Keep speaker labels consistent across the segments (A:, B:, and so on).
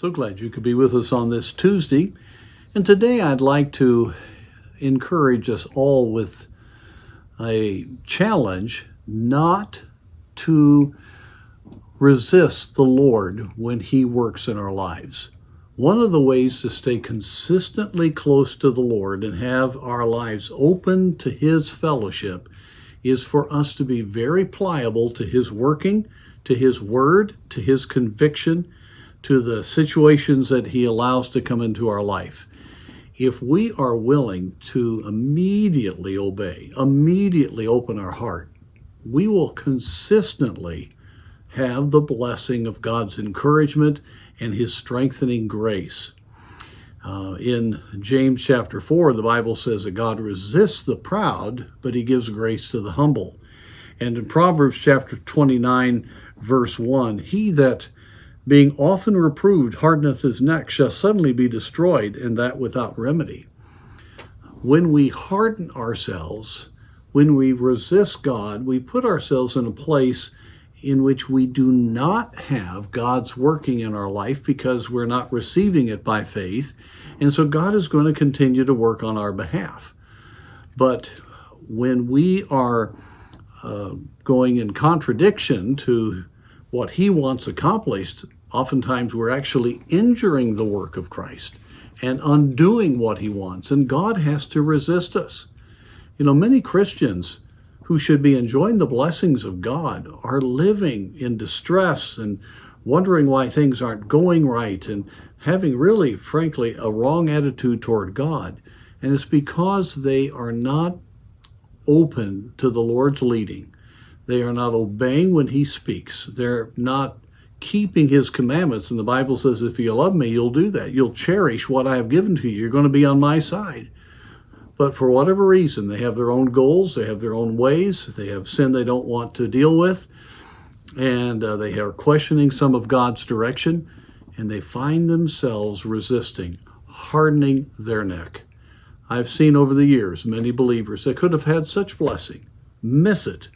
A: So glad you could be with us on this Tuesday. And today I'd like to encourage us all with a challenge not to resist the Lord when He works in our lives. One of the ways to stay consistently close to the Lord and have our lives open to His fellowship is for us to be very pliable to His working, to His word, to His conviction, to the situations that He allows to come into our life. If we are willing to immediately obey, immediately open our heart, we will consistently have the blessing of God's encouragement and His strengthening grace. In James chapter 4, the Bible says that God resists the proud, but He gives grace to the humble. And in Proverbs chapter 29, verse 1, he that being often reproved hardeneth his neck shall suddenly be destroyed, and that without remedy. When we harden ourselves, when we resist God, we put ourselves in a place in which we do not have God's working in our life because we're not receiving it by faith. And so God is going to continue to work on our behalf. But when we are going in contradiction to what He wants accomplished, oftentimes we're actually injuring the work of Christ and undoing what He wants. And God has to resist us. You know, many Christians who should be enjoying the blessings of God are living in distress and wondering why things aren't going right and having really, frankly, a wrong attitude toward God. And it's because they are not open to the Lord's leading. They are not obeying when He speaks. They're not keeping His commandments. And the Bible says, if you love me, you'll do that. You'll cherish what I have given to you. You're going to be on my side. But for whatever reason, they have their own goals. They have their own ways. They have sin they don't want to deal with. And they are questioning some of God's direction. And they find themselves resisting, hardening their neck. I've seen over the years many believers that could have had such blessing miss it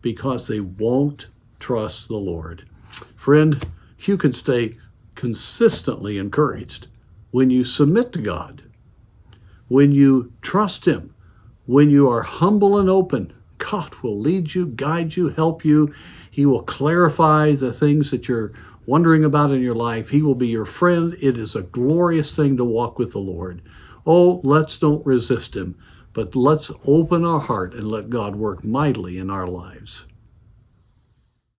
A: because they won't trust the Lord. Friend, you can stay consistently encouraged when you submit to God, when you trust Him, when you are humble and open. God will lead you, guide you, help you. He will clarify the things that you're wondering about in your life. He will be your friend. It is a glorious thing to walk with the Lord. Oh, let's don't resist Him, but let's open our heart and let God work mightily in our lives.